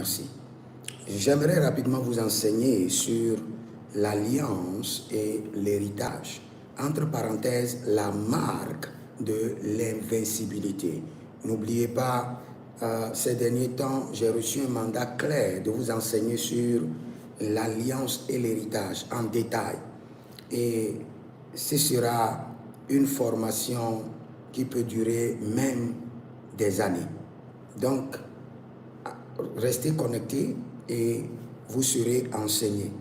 Merci. J'aimerais rapidement vous enseigner sur l'alliance et l'héritage. Entre parenthèses, la marque de l'invincibilité. N'oubliez pas, ces derniers temps, j'ai reçu un mandat clair de vous enseigner sur l'alliance et l'héritage en détail. Et ce sera une formation qui peut durer même des années. Donc, restez connectés et vous serez enseignés.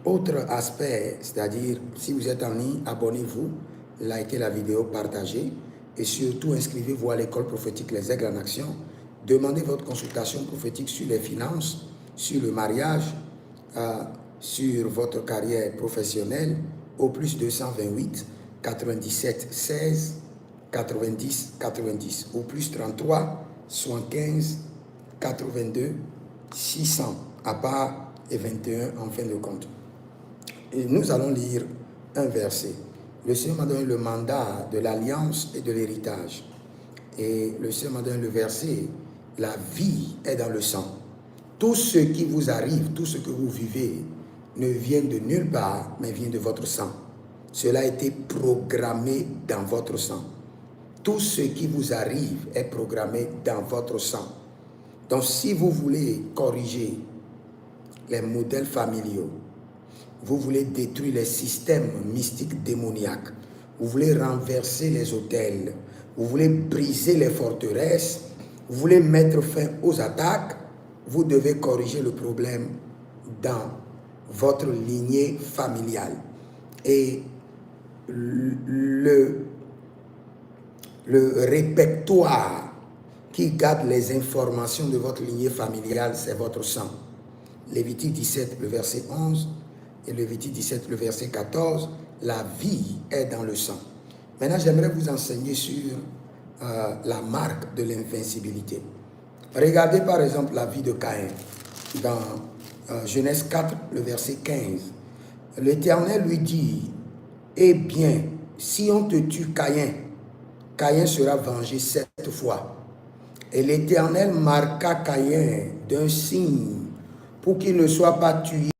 Autre aspect, c'est-à-dire, si vous êtes en ligne, abonnez-vous, likez la vidéo, partagez et surtout inscrivez-vous à l'école prophétique Les Aigles en Action. Demandez votre consultation prophétique sur les finances, sur le mariage, sur votre carrière professionnelle au plus 228 97 16 90 90 au plus 33 75 82 600 à part et 21 en fin de compte. Et nous allons lire un verset. Le Seigneur m'a donné le mandat de l'alliance et de l'héritage. Et le Seigneur m'a donné le verset, la vie est dans le sang. Tout ce qui vous arrive, tout ce que vous vivez, ne vient de nulle part, mais vient de votre sang. Cela a été programmé dans votre sang. Tout ce qui vous arrive est programmé dans votre sang. Donc, si vous voulez corriger les modèles familiaux, vous voulez détruire les systèmes mystiques démoniaques, vous voulez renverser les autels, vous voulez briser les forteresses, vous voulez mettre fin aux attaques, vous devez corriger le problème dans votre lignée familiale. Et le répertoire qui garde les informations de votre lignée familiale, c'est votre sang. Lévitique 17, le verset 11, et Lévitique 17, le verset 14, la vie est dans le sang. Maintenant, j'aimerais vous enseigner sur la marque de l'invincibilité. Regardez par exemple la vie de Caïn dans Genèse 4, le verset 15. L'Éternel lui dit, « Eh bien, si on te tue Caïn, Caïn sera vengé 7 fois. » Et l'Éternel marqua Caïn d'un signe pour qu'il ne soit pas tué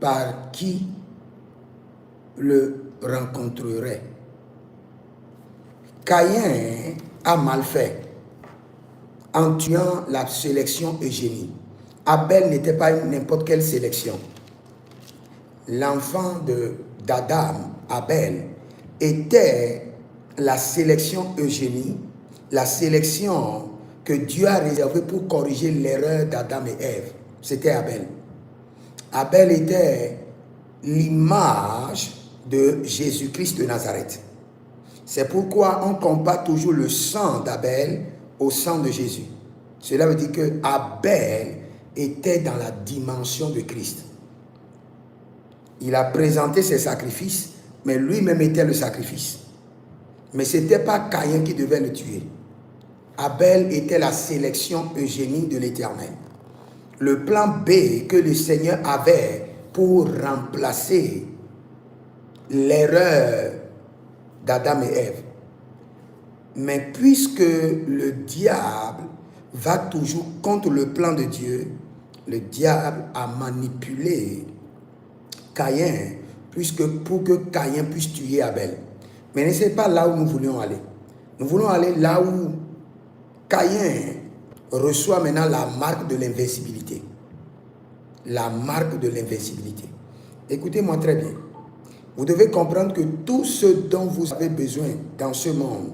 par qui le rencontrerait. Caïn a mal fait en tuant la sélection eugénie. Abel n'était pas n'importe quelle sélection. L'enfant d'Adam, Abel, était la sélection eugénie, la sélection que Dieu a réservée pour corriger l'erreur d'Adam et Ève. C'était Abel. Abel était l'image de Jésus-Christ de Nazareth. C'est pourquoi on compare toujours le sang d'Abel au sang de Jésus. Cela veut dire que Abel était dans la dimension de Christ. Il a présenté ses sacrifices, mais lui-même était le sacrifice. Mais ce n'était pas Caïn qui devait le tuer. Abel était la sélection eugénique de l'Éternel. Le plan B que le Seigneur avait pour remplacer l'erreur d'Adam et Ève. Mais puisque le diable va toujours contre le plan de Dieu, le diable a manipulé Caïn, pour que Caïn puisse tuer Abel. Mais ce n'est pas là où nous voulions aller. Nous voulons aller là où Caïn reçoit maintenant la marque de l'invincibilité. La marque de l'invincibilité. Écoutez-moi très bien. Vous devez comprendre que tout ce dont vous avez besoin dans ce monde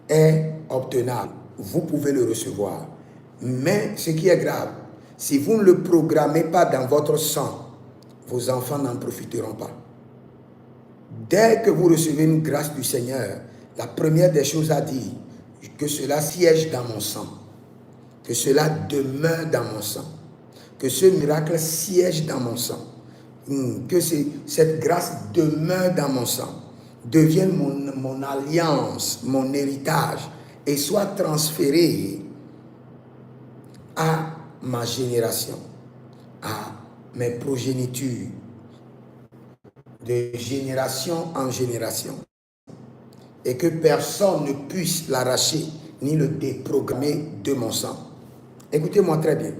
est obtenable. Vous pouvez le recevoir. Mais ce qui est grave, si vous ne le programmez pas dans votre sang, vos enfants n'en profiteront pas. Dès que vous recevez une grâce du Seigneur, la première des choses à dire, que cela siège dans mon sang, que cela demeure dans mon sang, que ce miracle siège dans mon sang, que cette grâce demeure dans mon sang, devienne mon alliance, mon héritage, et soit transférée à ma génération, à mes progénitures, de génération en génération, et que personne ne puisse l'arracher ni le déprogrammer de mon sang. Écoutez-moi très bien.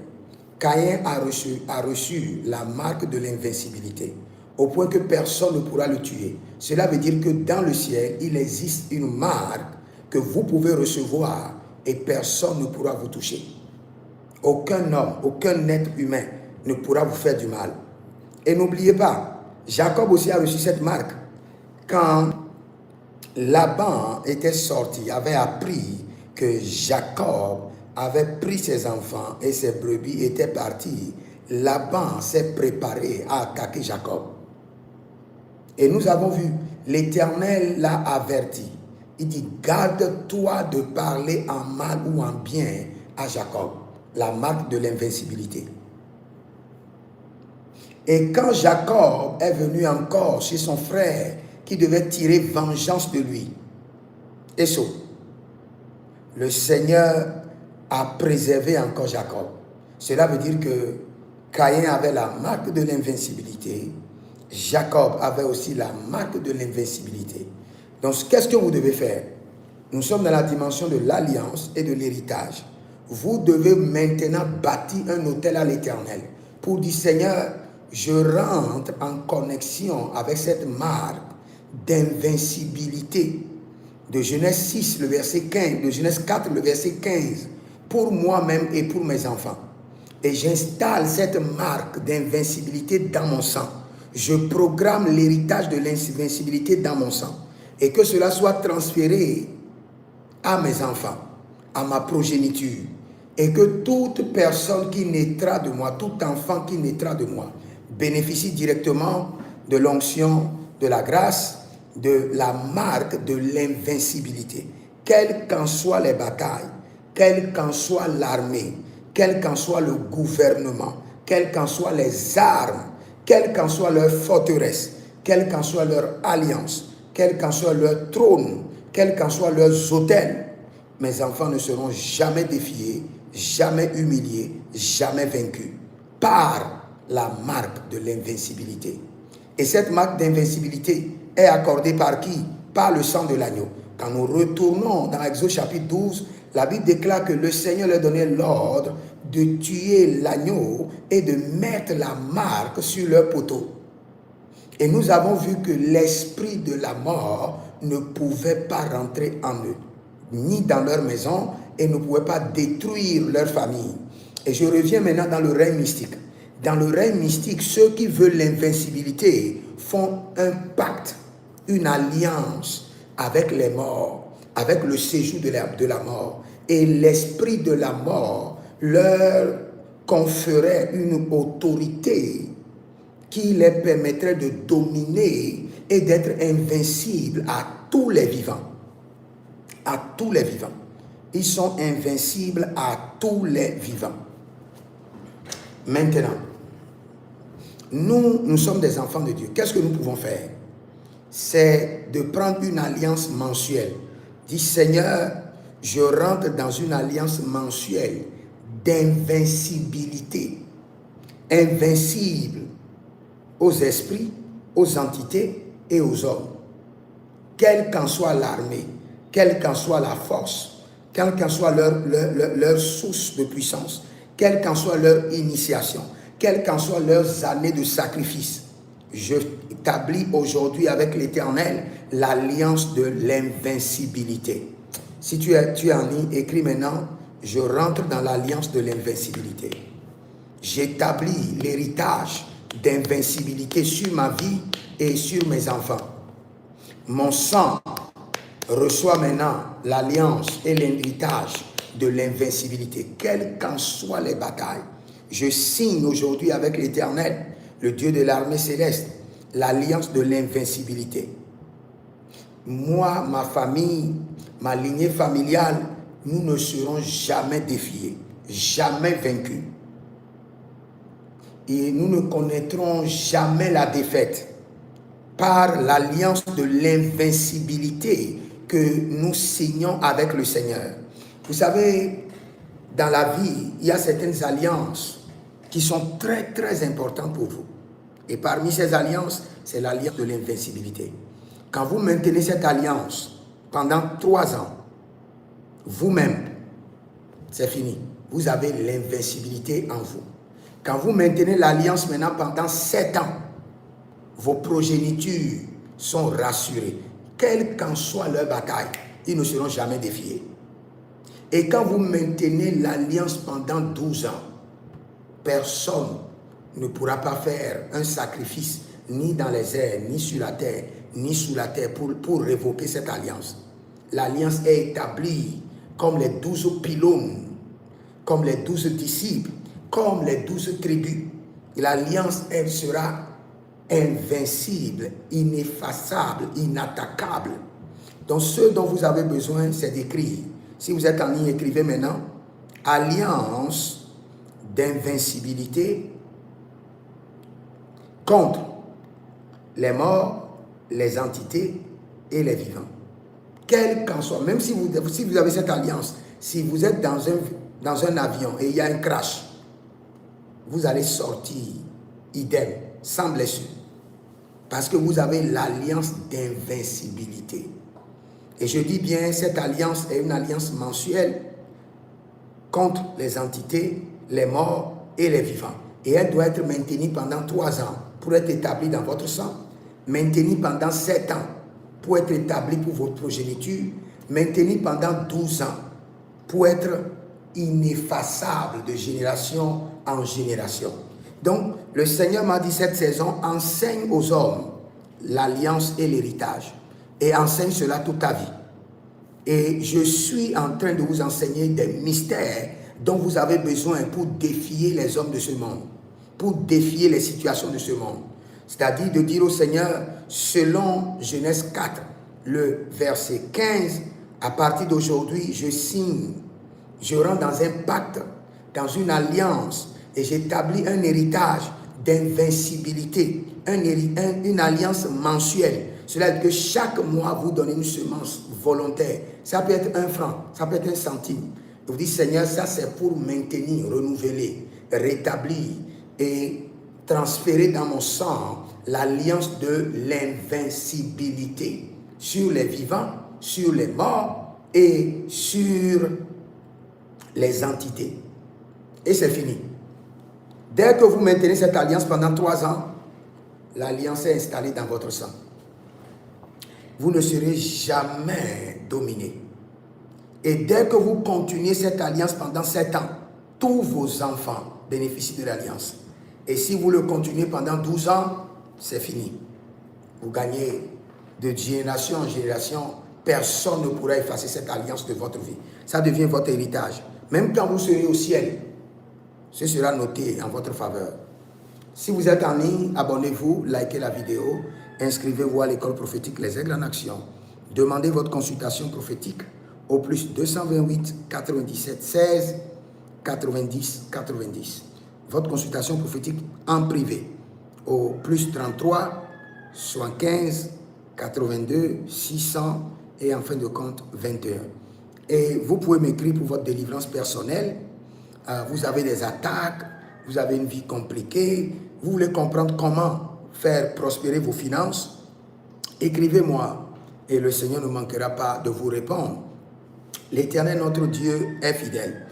Caïn a reçu la marque de l'invincibilité, au point que personne ne pourra le tuer. Cela veut dire que dans le ciel, il existe une marque que vous pouvez recevoir et personne ne pourra vous toucher. Aucun homme, aucun être humain ne pourra vous faire du mal. Et n'oubliez pas, Jacob aussi a reçu cette marque. Quand Laban était sorti, avait appris que Jacob avait pris ses enfants et ses brebis étaient partis, Laban s'est préparé à attaquer Jacob. Et nous avons vu, l'Éternel l'a averti. Il dit, garde-toi de parler en mal ou en bien à Jacob, la marque de l'invincibilité. Et quand Jacob est venu encore chez son frère, qui devait tirer vengeance de lui, Esau, le Seigneur a préservé encore Jacob. Cela veut dire que Caïn avait la marque de l'invincibilité, Jacob avait aussi la marque de l'invincibilité. Donc, qu'est-ce que vous devez faire? Nous sommes dans la dimension de l'alliance et de l'héritage. Vous devez maintenant bâtir un autel à l'Éternel pour dire, Seigneur, je rentre en connexion avec cette marque d'invincibilité. De Genèse 6, le verset 15, de Genèse 4, le verset 15, pour moi-même et pour mes enfants. Et j'installe cette marque d'invincibilité dans mon sang. Je programme l'héritage de l'invincibilité dans mon sang. Et que cela soit transféré à mes enfants, à ma progéniture. Et que toute personne qui naîtra de moi, tout enfant qui naîtra de moi, bénéficie directement de l'onction, de la grâce, de la marque de l'invincibilité. Quelles qu'en soient les batailles, quelle qu'en soit l'armée, quel qu'en soit le gouvernement, quelles qu'en soient les armes, quelle qu'en soit leur forteresse, quelle qu'en soit leur alliance, quel qu'en soit leur trône, quels qu'en soient leurs autels, mes enfants ne seront jamais défiés, jamais humiliés, jamais vaincus par la marque de l'invincibilité. Et cette marque d'invincibilité est accordée par qui? Par le sang de l'agneau. Quand nous retournons dans Exode chapitre 12, la Bible déclare que le Seigneur leur donnait l'ordre de tuer l'agneau et de mettre la marque sur leur poteau. Et nous avons vu que l'esprit de la mort ne pouvait pas rentrer en eux, ni dans leur maison, et ne pouvait pas détruire leur famille. Et je reviens maintenant dans le règne mystique. Dans le règne mystique, ceux qui veulent l'invincibilité font un pacte, une alliance avec les morts, avec le séjour de la mort. Et l'esprit de la mort leur conférait une autorité qui les permettrait de dominer et d'être invincibles à tous les vivants. À tous les vivants. Ils sont invincibles à tous les vivants. Maintenant, nous sommes des enfants de Dieu. Qu'est-ce que nous pouvons faire? C'est de prendre une alliance mensuelle. Dis, Seigneur, je rentre dans une alliance mensuelle d'invincibilité. Invincible aux esprits, aux entités et aux hommes. Quelle qu'en soit l'armée, quelle qu'en soit la force, quelle qu'en soit leur source de puissance, quelle qu'en soit leur initiation, quelles qu'en soient leurs années de sacrifice, je établis aujourd'hui avec l'Éternel l'alliance de l'invincibilité. Si tu es en ligne, écris maintenant, je rentre dans l'alliance de l'invincibilité. J'établis l'héritage d'invincibilité sur ma vie et sur mes enfants. Mon sang reçoit maintenant l'alliance et l'héritage de l'invincibilité, quelles qu'en soient les batailles. Je signe aujourd'hui avec l'Éternel, le Dieu de l'armée céleste, l'alliance de l'invincibilité. Moi, ma famille, ma lignée familiale, nous ne serons jamais défiés, jamais vaincus. Et nous ne connaîtrons jamais la défaite par l'alliance de l'invincibilité que nous signons avec le Seigneur. Vous savez, dans la vie, il y a certaines alliances qui sont très, très importantes pour vous. Et parmi ces alliances, c'est l'alliance de l'invincibilité. Quand vous maintenez cette alliance pendant 3 ans, vous-même, c'est fini. vous avez l'invincibilité en vous. Quand vous maintenez l'alliance maintenant pendant 7 ans, vos progénitures sont rassurées. Quelle qu'en soit leur bataille, ils ne seront jamais défiés. Et quand vous maintenez l'alliance pendant 12 ans, personne ne pourra pas faire un sacrifice ni dans les airs, ni sur la terre, ni sous la terre pour révoquer cette alliance. L'alliance est établie comme les 12 pylônes, comme les 12 disciples, comme les 12 tribus. L'alliance, elle sera invincible, ineffaçable, inattaquable. Donc ce dont vous avez besoin, c'est d'écrire. Si vous êtes en ligne, écrivez maintenant. Alliance d'invincibilité contre les morts, les entités et les vivants. Quel qu'en soit, même si vous avez cette alliance, si vous êtes dans un avion et il y a un crash, vous allez sortir idem, sans blessure. Parce que vous avez l'alliance d'invincibilité. Et je dis bien, cette alliance est une alliance mensuelle contre les entités, les morts et les vivants. Et elle doit être maintenue pendant 3 ans pour être établie dans votre sang, maintenue pendant 7 ans pour être établie pour votre progéniture, maintenue pendant 12 ans pour être ineffaçable de génération en génération. Donc, le Seigneur m'a dit cette saison, enseigne aux hommes l'alliance et l'héritage. Et enseigne cela toute ta vie. Et je suis en train de vous enseigner des mystères dont vous avez besoin pour défier les hommes de ce monde, pour défier les situations de ce monde. C'est-à-dire de dire au Seigneur, selon Genèse 4, le verset 15, à partir d'aujourd'hui, je signe, je rentre dans un pacte, dans une alliance, et j'établis un héritage d'invincibilité, une alliance mensuelle. Cela veut dire que chaque mois, vous donnez une semence volontaire. Ça peut être 1 franc, ça peut être 1 centime. Vous dites, Seigneur, ça c'est pour maintenir, renouveler, rétablir et transférer dans mon sang l'alliance de l'invincibilité sur les vivants, sur les morts et sur les entités. Et c'est fini. Dès que vous maintenez cette alliance pendant 3 ans, l'alliance est installée dans votre sang. Vous ne serez jamais dominé. Et dès que vous continuez cette alliance pendant 7 ans, tous vos enfants bénéficient de l'alliance. Et si vous le continuez pendant 12 ans, c'est fini. Vous gagnez de génération en génération. Personne ne pourra effacer cette alliance de votre vie. Ça devient votre héritage. Même quand vous serez au ciel, ce sera noté en votre faveur. Si vous êtes en ligne, abonnez-vous, likez la vidéo, inscrivez-vous à l'école prophétique Les Aigles en Action. Demandez votre consultation prophétique au plus 228 97 16 90 90. Votre consultation prophétique en privé au plus 33 75 82 600 et en fin de compte 21. Et vous pouvez m'écrire pour votre délivrance personnelle. Vous avez des attaques, vous avez une vie compliquée, vous voulez comprendre comment faire prospérer vos finances, écrivez-moi et le Seigneur ne manquera pas de vous répondre. L'Éternel, notre Dieu, est fidèle.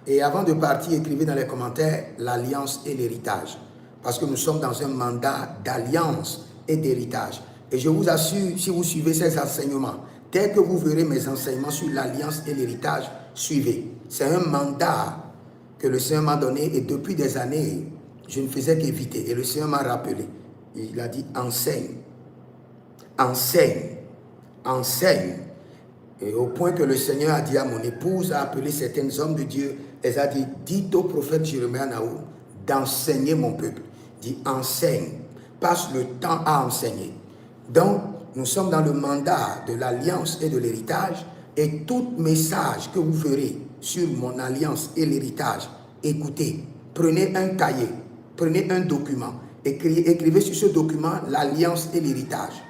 Et avant de partir, écrivez dans les commentaires l'alliance et l'héritage. Parce que nous sommes dans un mandat d'alliance et d'héritage. Et je vous assure, si vous suivez ces enseignements, dès que vous verrez mes enseignements sur l'alliance et l'héritage, suivez. C'est un mandat que le Seigneur m'a donné et depuis des années, je ne faisais qu'éviter. Et le Seigneur m'a rappelé. Il a dit, enseigne, enseigne, enseigne. Et au point que le Seigneur a dit à mon épouse, a appelé certains hommes de Dieu, elle a dit, dites au prophète Jérémie Naoum d'enseigner mon peuple. Dit, enseigne, passe le temps à enseigner. Donc, nous sommes dans le mandat de l'alliance et de l'héritage, et tout message que vous verrez sur mon alliance et l'héritage, écoutez, prenez un cahier, prenez un document, écrivez sur ce document l'alliance et l'héritage.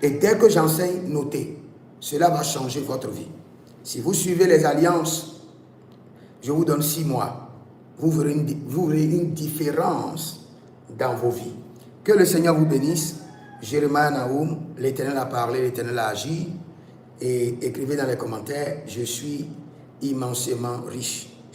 Et dès que j'enseigne, notez. Cela va changer votre vie. Si vous suivez les alliances, je vous donne 6 mois. Vous verrez une différence dans vos vies. Que le Seigneur vous bénisse. Jérémie Naoum, l'Éternel a parlé, l'Éternel a agi. Et écrivez dans les commentaires, je suis immensément riche.